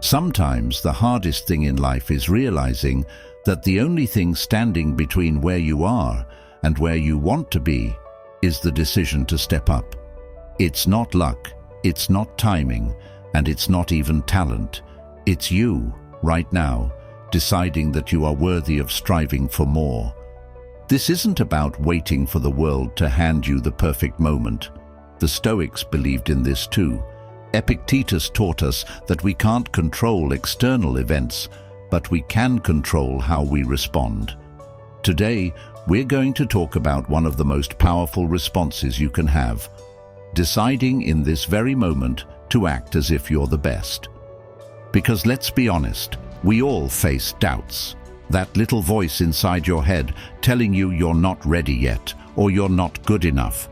Sometimes the hardest thing in life is realizing that the only thing standing between where you are and where you want to be is the decision to step up. It's not luck, it's not timing, and it's not even talent. It's you, right now, deciding that you are worthy of striving for more. This isn't about waiting for the world to hand you the perfect moment. The Stoics believed in this too. Epictetus taught us that we can't control external events, but we can control how we respond. Today, we're going to talk about one of the most powerful responses you can have, deciding in this very moment to act as if you're the best. Because let's be honest, we all face doubts. That little voice inside your head telling you you're not ready yet, or you're not good enough.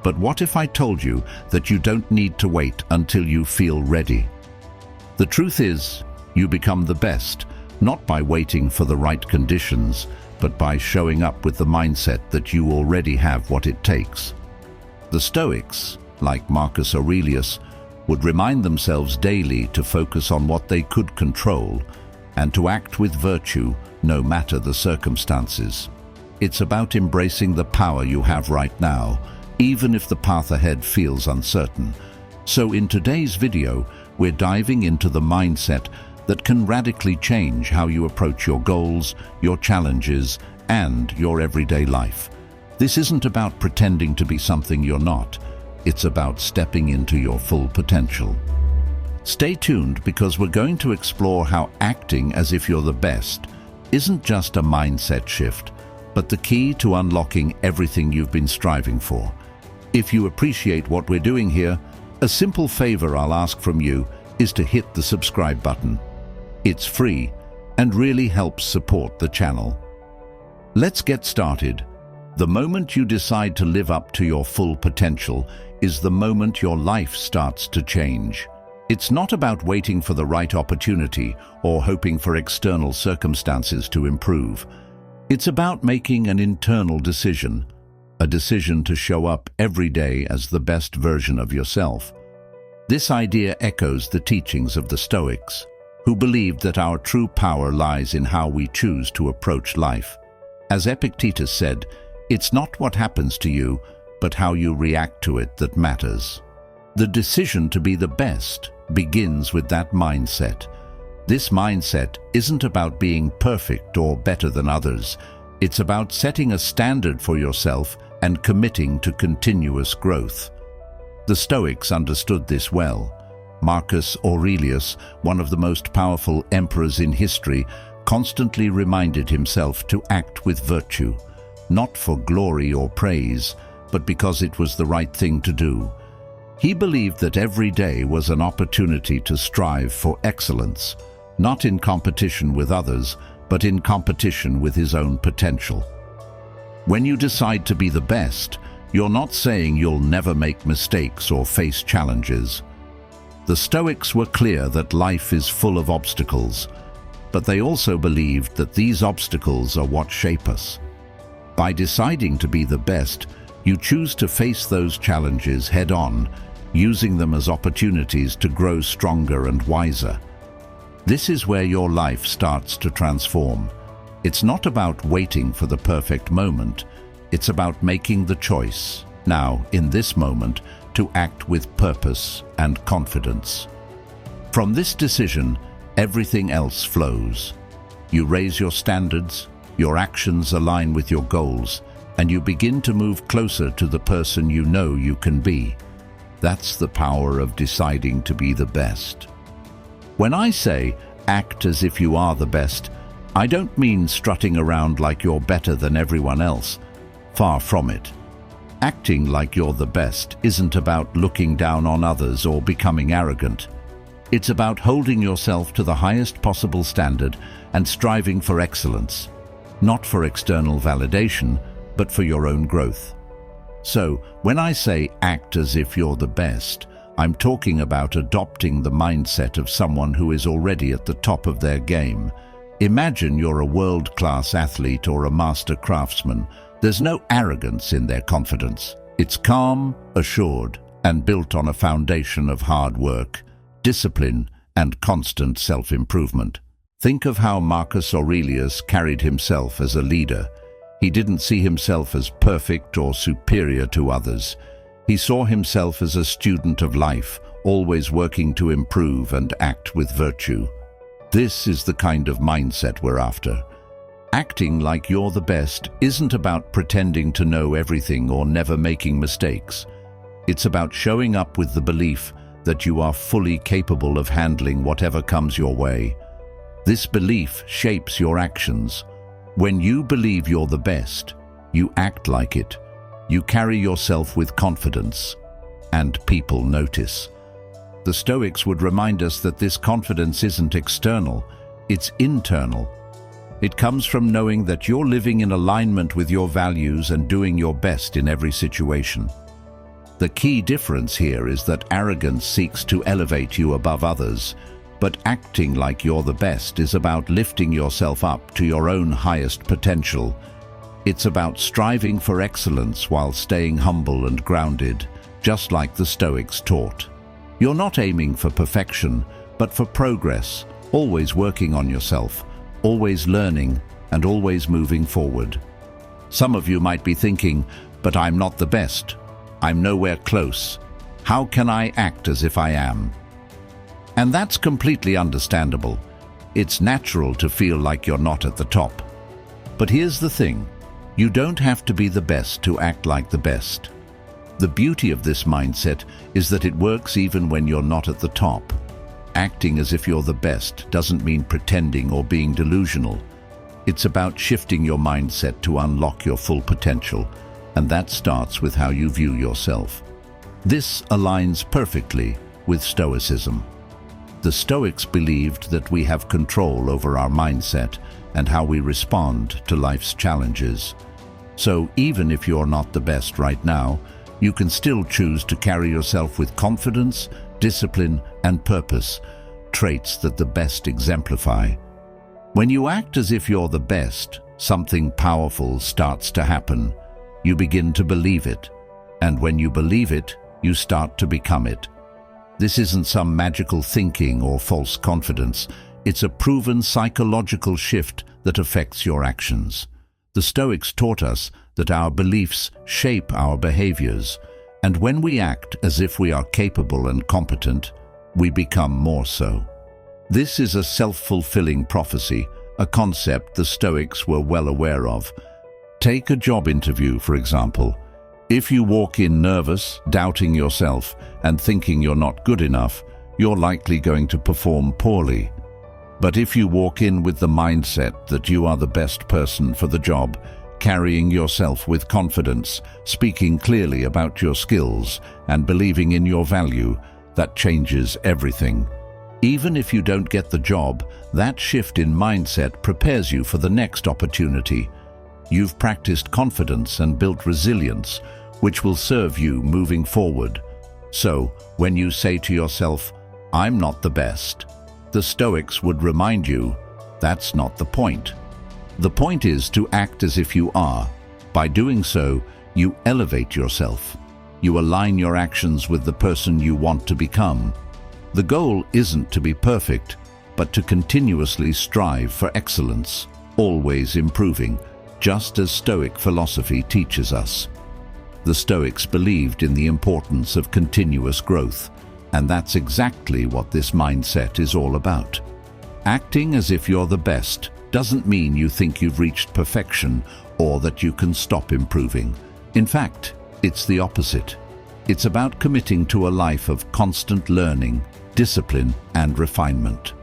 But what if I told you that you don't need to wait until you feel ready? The truth is, you become the best, not by waiting for the right conditions, but by showing up with the mindset that you already have what it takes. The Stoics, like Marcus Aurelius, would remind themselves daily to focus on what they could control and to act with virtue no matter the circumstances. It's about embracing the power you have right now, even if the path ahead feels uncertain. So in today's video, we're diving into the mindset that can radically change how you approach your goals, your challenges, and your everyday life. This isn't about pretending to be something you're not. It's about stepping into your full potential. Stay tuned because we're going to explore how acting as if you're the best isn't just a mindset shift, but the key to unlocking everything you've been striving for. If you appreciate what we're doing here, a simple favor I'll ask from you is to hit the subscribe button. It's free and really helps support the channel. Let's get started. The moment you decide to live up to your full potential is the moment your life starts to change. It's not about waiting for the right opportunity or hoping for external circumstances to improve. It's about making an internal decision, a decision to show up every day as the best version of yourself. This idea echoes the teachings of the Stoics, who believed that our true power lies in how we choose to approach life. As Epictetus said, it's not what happens to you, but how you react to it that matters. The decision to be the best begins with that mindset. This mindset isn't about being perfect or better than others. It's about setting a standard for yourself and committing to continuous growth. The Stoics understood this well. Marcus Aurelius, one of the most powerful emperors in history, constantly reminded himself to act with virtue, not for glory or praise, but because it was the right thing to do. He believed that every day was an opportunity to strive for excellence, not in competition with others, but in competition with his own potential. When you decide to be the best, you're not saying you'll never make mistakes or face challenges. The Stoics were clear that life is full of obstacles, but they also believed that these obstacles are what shape us. By deciding to be the best, you choose to face those challenges head-on, using them as opportunities to grow stronger and wiser. This is where your life starts to transform. It's not about waiting for the perfect moment. It's about making the choice, now, in this moment, to act with purpose and confidence. From this decision, everything else flows. You raise your standards, your actions align with your goals, and you begin to move closer to the person you know you can be. That's the power of deciding to be the best. When I say act as if you are the best, I don't mean strutting around like you're better than everyone else. Far from it. Acting like you're the best isn't about looking down on others or becoming arrogant. It's about holding yourself to the highest possible standard and striving for excellence, not for external validation, but for your own growth. So, when I say act as if you're the best, I'm talking about adopting the mindset of someone who is already at the top of their game. Imagine you're a world-class athlete or a master craftsman. There's no arrogance in their confidence. It's calm, assured, and built on a foundation of hard work, discipline, and constant self-improvement. Think of how Marcus Aurelius carried himself as a leader. He didn't see himself as perfect or superior to others. He saw himself as a student of life, always working to improve and act with virtue. This is the kind of mindset we're after. Acting like you're the best isn't about pretending to know everything or never making mistakes. It's about showing up with the belief that you are fully capable of handling whatever comes your way. This belief shapes your actions. When you believe you're the best, you act like it. You carry yourself with confidence, and people notice. The Stoics would remind us that this confidence isn't external, it's internal. It comes from knowing that you're living in alignment with your values and doing your best in every situation. The key difference here is that arrogance seeks to elevate you above others, but acting like you're the best is about lifting yourself up to your own highest potential. It's about striving for excellence while staying humble and grounded, just like the Stoics taught. You're not aiming for perfection, but for progress, always working on yourself, always learning, and always moving forward. Some of you might be thinking, but I'm not the best. I'm nowhere close. How can I act as if I am? And that's completely understandable. It's natural to feel like you're not at the top. But here's the thing. You don't have to be the best to act like the best. The beauty of this mindset is that it works even when you're not at the top. Acting as if you're the best doesn't mean pretending or being delusional. It's about shifting your mindset to unlock your full potential, and that starts with how you view yourself. This aligns perfectly with Stoicism. The Stoics believed that we have control over our mindset and how we respond to life's challenges. So even if you're not the best right now, you can still choose to carry yourself with confidence, discipline, and purpose, traits that the best exemplify. When you act as if you're the best, something powerful starts to happen. You begin to believe it, and when you believe it, you start to become it. This isn't some magical thinking or false confidence. It's a proven psychological shift that affects your actions. The Stoics taught us that our beliefs shape our behaviors, and when we act as if we are capable and competent, we become more so. This is a self-fulfilling prophecy, a concept the Stoics were well aware of. Take a job interview, for example. If you walk in nervous, doubting yourself, and thinking you're not good enough, you're likely going to perform poorly. But if you walk in with the mindset that you are the best person for the job, carrying yourself with confidence, speaking clearly about your skills, and believing in your value, that changes everything. Even if you don't get the job, that shift in mindset prepares you for the next opportunity. You've practiced confidence and built resilience, which will serve you moving forward. So, when you say to yourself, "I'm not the best," the Stoics would remind you, that's not the point. The point is to act as if you are. By doing so, you elevate yourself. You align your actions with the person you want to become. The goal isn't to be perfect, but to continuously strive for excellence, always improving, just as Stoic philosophy teaches us. The Stoics believed in the importance of continuous growth, and that's exactly what this mindset is all about. Acting as if you're the best doesn't mean you think you've reached perfection or that you can stop improving. In fact, it's the opposite. It's about committing to a life of constant learning, discipline, and refinement.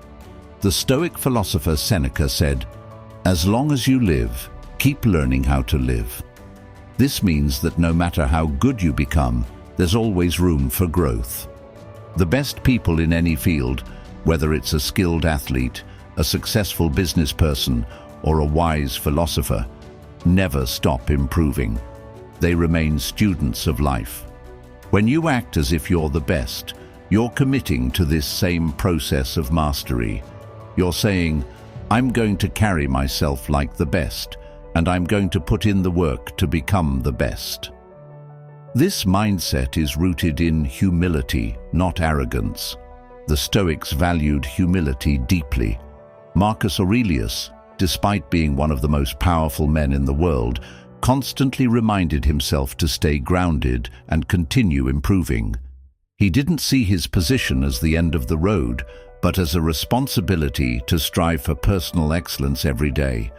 The Stoic philosopher Seneca said, "As long as you live, keep learning how to live." This means that no matter how good you become, there's always room for growth. The best people in any field, whether it's a skilled athlete, a successful business person, or a wise philosopher, never stop improving. They remain students of life. When you act as if you're the best, you're committing to this same process of mastery. You're saying, "I'm going to carry myself like the best, and I'm going to put in the work to become the best." This mindset is rooted in humility, not arrogance. The Stoics valued humility deeply. Marcus Aurelius, despite being one of the most powerful men in the world, constantly reminded himself to stay grounded and continue improving. He didn't see his position as the end of the road, but as a responsibility to strive for personal excellence every day.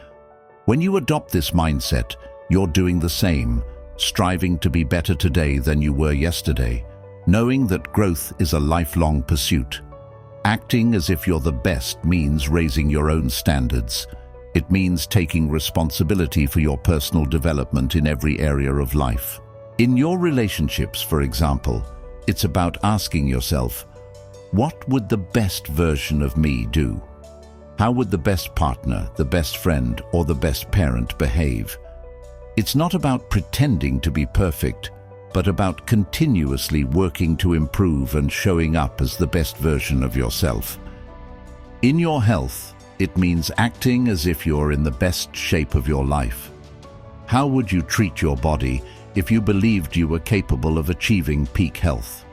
When you adopt this mindset, you're doing the same, striving to be better today than you were yesterday, knowing that growth is a lifelong pursuit. Acting as if you're the best means raising your own standards. It means taking responsibility for your personal development in every area of life. In your relationships, for example, it's about asking yourself, what would the best version of me do? How would the best partner, the best friend, or the best parent behave? It's not about pretending to be perfect, but about continuously working to improve and showing up as the best version of yourself. In your health, it means acting as if you're in the best shape of your life. How would you treat your body if you believed you were capable of achieving peak health?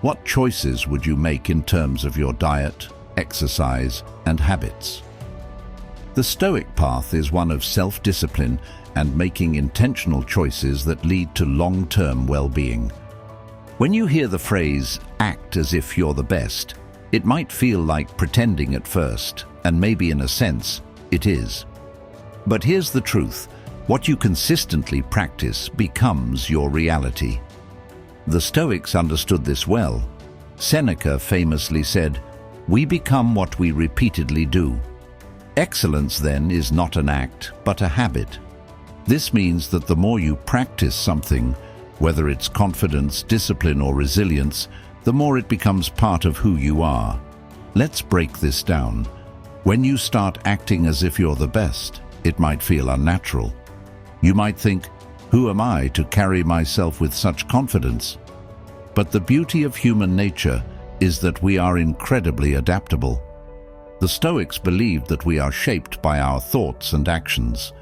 What choices would you make in terms of your diet, exercise, and habits? The Stoic path is one of self-discipline and making intentional choices that lead to long-term well-being. When you hear the phrase, act as if you're the best, it might feel like pretending at first, and maybe in a sense, it is. But here's the truth, what you consistently practice becomes your reality. The Stoics understood this well. Seneca famously said, "We become what we repeatedly do." Excellence, then, is not an act, but a habit. This means that the more you practice something, whether it's confidence, discipline, or resilience, the more it becomes part of who you are. Let's break this down. When you start acting as if you're the best, it might feel unnatural. You might think, who am I to carry myself with such confidence? But the beauty of human nature is that we are incredibly adaptable. The Stoics believed that we are shaped by our thoughts and actions.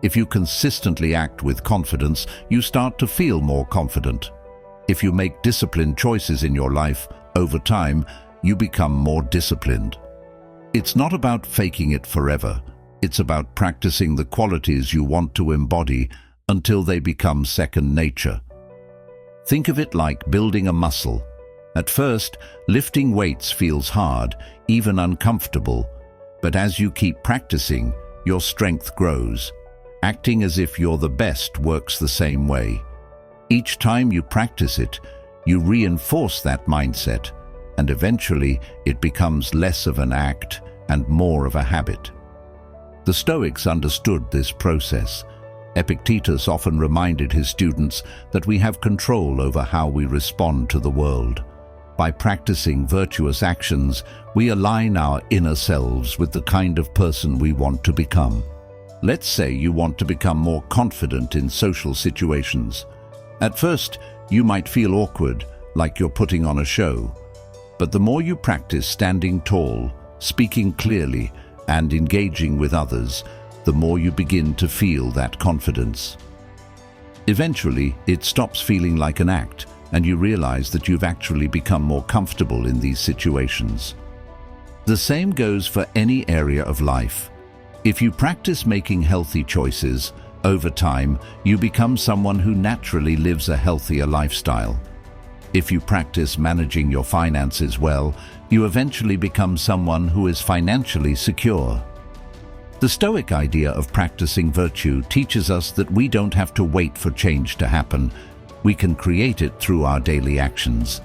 If you consistently act with confidence, you start to feel more confident. If you make disciplined choices in your life, over time, you become more disciplined. It's not about faking it forever. It's about practicing the qualities you want to embody until they become second nature. Think of it like building a muscle. At first, lifting weights feels hard, even uncomfortable, but as you keep practicing, your strength grows. Acting as if you're the best works the same way. Each time you practice it, you reinforce that mindset, and eventually it becomes less of an act and more of a habit. The Stoics understood this process. Epictetus often reminded his students that we have control over how we respond to the world. By practicing virtuous actions, we align our inner selves with the kind of person we want to become. Let's say you want to become more confident in social situations. At first, you might feel awkward, like you're putting on a show. But the more you practice standing tall, speaking clearly, and engaging with others, the more you begin to feel that confidence. Eventually, it stops feeling like an act, and you realize that you've actually become more comfortable in these situations. The same goes for any area of life. If you practice making healthy choices, over time, you become someone who naturally lives a healthier lifestyle. If you practice managing your finances well, you eventually become someone who is financially secure. The Stoic idea of practicing virtue teaches us that we don't have to wait for change to happen. We can create it through our daily actions.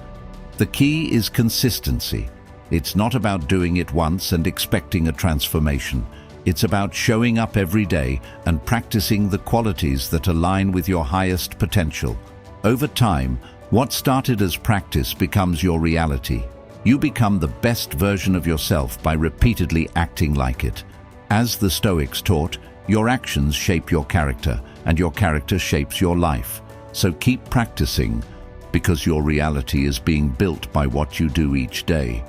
The key is consistency. It's not about doing it once and expecting a transformation. It's about showing up every day and practicing the qualities that align with your highest potential. Over time, what started as practice becomes your reality. You become the best version of yourself by repeatedly acting like it. As the Stoics taught, your actions shape your character, and your character shapes your life. So keep practicing, because your reality is being built by what you do each day.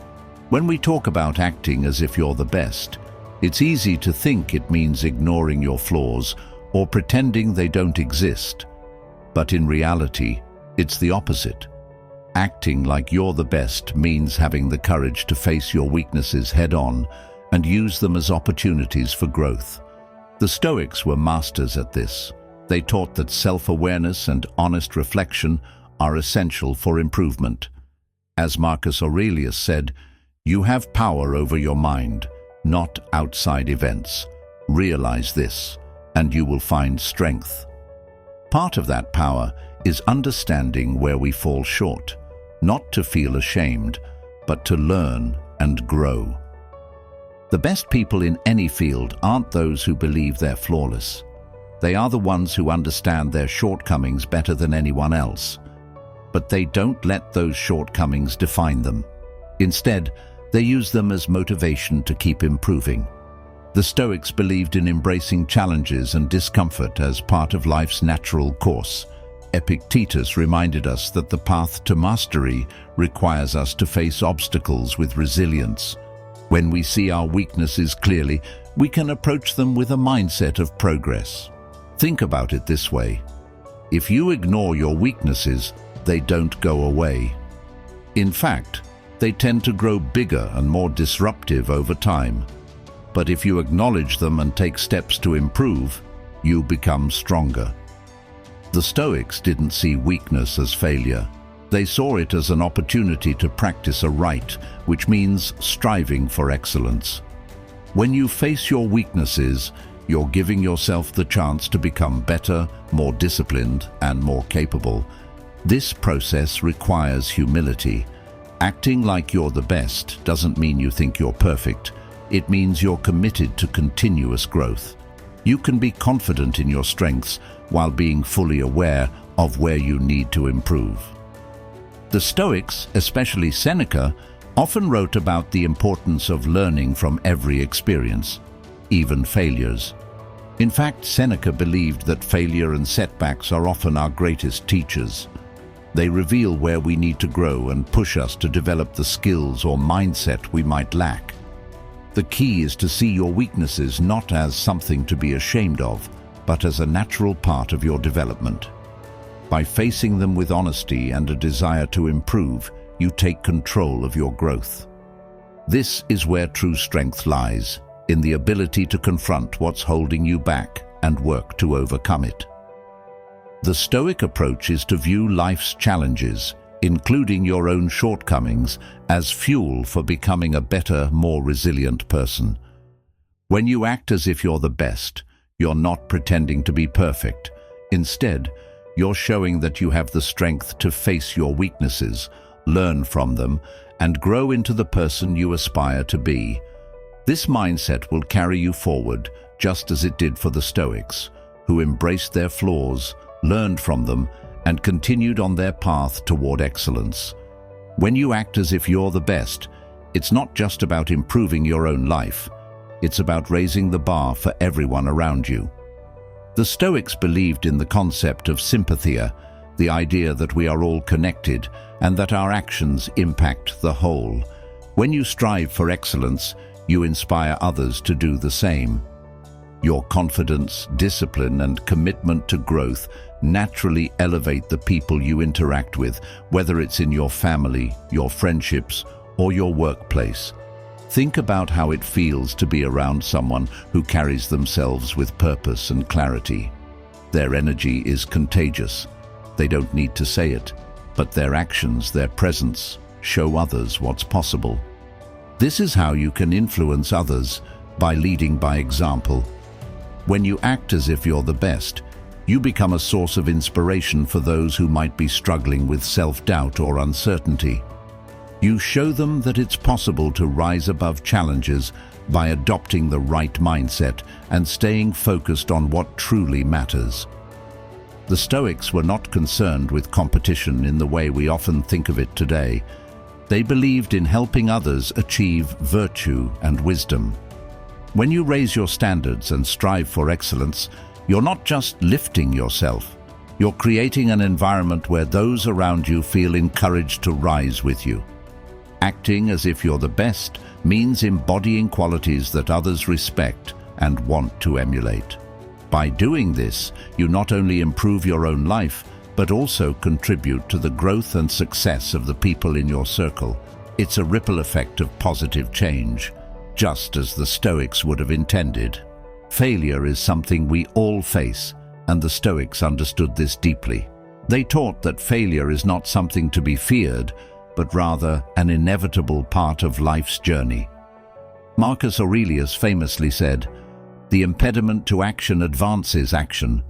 When we talk about acting as if you're the best, it's easy to think it means ignoring your flaws or pretending they don't exist. But in reality, it's the opposite. Acting like you're the best means having the courage to face your weaknesses head-on and use them as opportunities for growth. The Stoics were masters at this. They taught that self-awareness and honest reflection are essential for improvement. As Marcus Aurelius said, "You have power over your mind, not outside events. Realize this, and you will find strength." Part of that power is understanding where we fall short, not to feel ashamed, but to learn and grow. The best people in any field aren't those who believe they're flawless. They are the ones who understand their shortcomings better than anyone else. But they don't let those shortcomings define them. Instead, they use them as motivation to keep improving. The Stoics believed in embracing challenges and discomfort as part of life's natural course. Epictetus reminded us that the path to mastery requires us to face obstacles with resilience. When we see our weaknesses clearly, we can approach them with a mindset of progress. Think about it this way. If you ignore your weaknesses, they don't go away. In fact, they tend to grow bigger and more disruptive over time. But if you acknowledge them and take steps to improve, you become stronger. The Stoics didn't see weakness as failure. They saw it as an opportunity to practice a right, which means striving for excellence. When you face your weaknesses, you're giving yourself the chance to become better, more disciplined, and more capable. This process requires humility. Acting like you're the best doesn't mean you think you're perfect. It means you're committed to continuous growth. You can be confident in your strengths while being fully aware of where you need to improve. The Stoics, especially Seneca, often wrote about the importance of learning from every experience, even failures. In fact, Seneca believed that failure and setbacks are often our greatest teachers. They reveal where we need to grow and push us to develop the skills or mindset we might lack. The key is to see your weaknesses not as something to be ashamed of, but as a natural part of your development. By facing them with honesty and a desire to improve, you take control of your growth. This is where true strength lies, in the ability to confront what's holding you back and work to overcome it. The Stoic approach is to view life's challenges, including your own shortcomings, as fuel for becoming a better, more resilient person. When you act as if you're the best, you're not pretending to be perfect. Instead, you're showing that you have the strength to face your weaknesses, learn from them, and grow into the person you aspire to be. This mindset will carry you forward, just as it did for the Stoics, who embraced their flaws, learned from them, and continued on their path toward excellence. When you act as if you're the best, it's not just about improving your own life. It's about raising the bar for everyone around you. The Stoics believed in the concept of sympathia, the idea that we are all connected and that our actions impact the whole. When you strive for excellence, you inspire others to do the same. Your confidence, discipline, and commitment to growth naturally elevate the people you interact with, whether it's in your family, your friendships, or your workplace. Think about how it feels to be around someone who carries themselves with purpose and clarity. Their energy is contagious. They don't need to say it, but their actions, their presence, show others what's possible. This is how you can influence others, by leading by example. When you act as if you're the best, you become a source of inspiration for those who might be struggling with self-doubt or uncertainty. You show them that it's possible to rise above challenges by adopting the right mindset and staying focused on what truly matters. The Stoics were not concerned with competition in the way we often think of it today. They believed in helping others achieve virtue and wisdom. When you raise your standards and strive for excellence, you're not just lifting yourself. You're creating an environment where those around you feel encouraged to rise with you. Acting as if you're the best means embodying qualities that others respect and want to emulate. By doing this, you not only improve your own life, but also contribute to the growth and success of the people in your circle. It's a ripple effect of positive change, just as the Stoics would have intended. Failure is something we all face, and the Stoics understood this deeply. They taught that failure is not something to be feared, but rather an inevitable part of life's journey. Marcus Aurelius famously said, "The impediment to action advances action.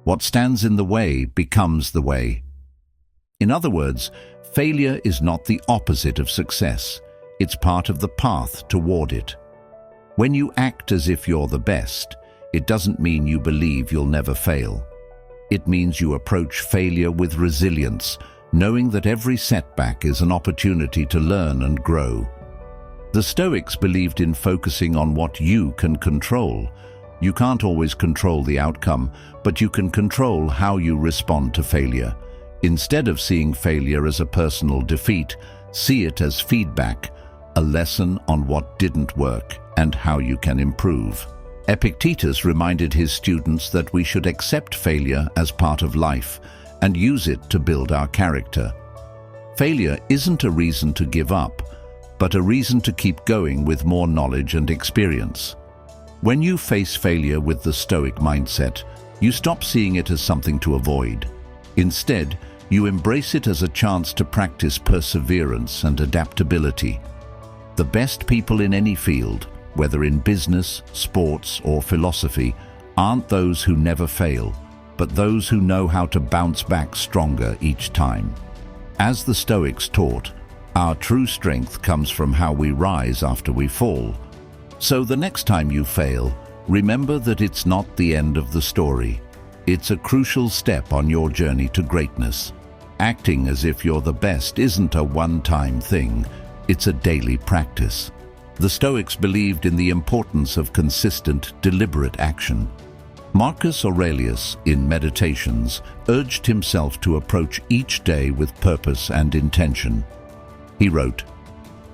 What stands in the way becomes the way." In other words, failure is not the opposite of success. It's part of the path toward it. When you act as if you're the best, it doesn't mean you believe you'll never fail. It means you approach failure with resilience, knowing that every setback is an opportunity to learn and grow. The Stoics believed in focusing on what you can control. You can't always control the outcome, but you can control how you respond to failure. Instead of seeing failure as a personal defeat, see it as feedback, a lesson on what didn't work and how you can improve. Epictetus reminded his students that we should accept failure as part of life and use it to build our character. Failure isn't a reason to give up, but a reason to keep going with more knowledge and experience. When you face failure with the Stoic mindset, you stop seeing it as something to avoid. Instead, you embrace it as a chance to practice perseverance and adaptability. The best people in any field, whether in business, sports, or philosophy, aren't those who never fail, but those who know how to bounce back stronger each time. As the Stoics taught, our true strength comes from how we rise after we fall. So the next time you fail, remember that it's not the end of the story. It's a crucial step on your journey to greatness. Acting as if you're the best isn't a one-time thing, it's a daily practice. The Stoics believed in the importance of consistent, deliberate action. Marcus Aurelius, in Meditations, urged himself to approach each day with purpose and intention. He wrote,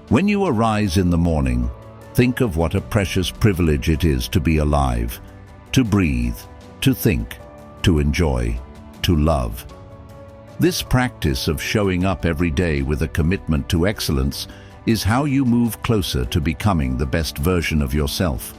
"When you arise in the morning, think of what a precious privilege it is to be alive, to breathe, to think, to enjoy, to love." This practice of showing up every day with a commitment to excellence is how you move closer to becoming the best version of yourself.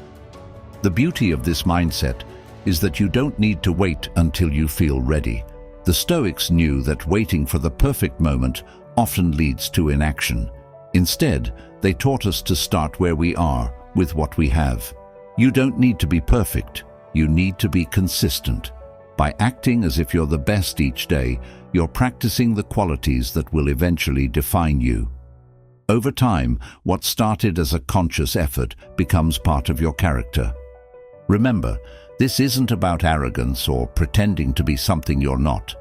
The beauty of this mindset is that you don't need to wait until you feel ready. The Stoics knew that waiting for the perfect moment often leads to inaction. Instead, they taught us to start where we are, with what we have. You don't need to be perfect, you need to be consistent. By acting as if you're the best each day, you're practicing the qualities that will eventually define you. Over time, what started as a conscious effort becomes part of your character. Remember, this isn't about arrogance or pretending to be something you're not.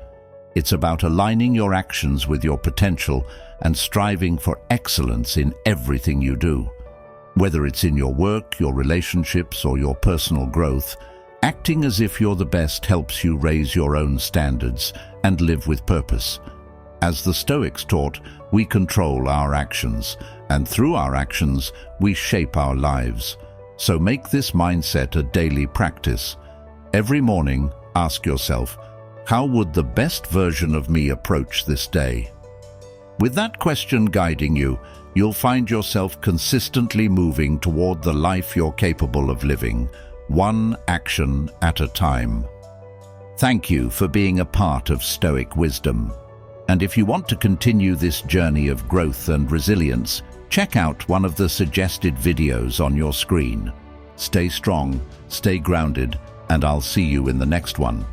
It's about aligning your actions with your potential and striving for excellence in everything you do. Whether it's in your work, your relationships, or your personal growth, acting as if you're the best helps you raise your own standards and live with purpose. As the Stoics taught, we control our actions, and through our actions, we shape our lives. So make this mindset a daily practice. Every morning, ask yourself, how would the best version of me approach this day? With that question guiding you, you'll find yourself consistently moving toward the life you're capable of living, one action at a time. Thank you for being a part of Stoic Wisdom. And if you want to continue this journey of growth and resilience, check out one of the suggested videos on your screen. Stay strong, stay grounded, and I'll see you in the next one.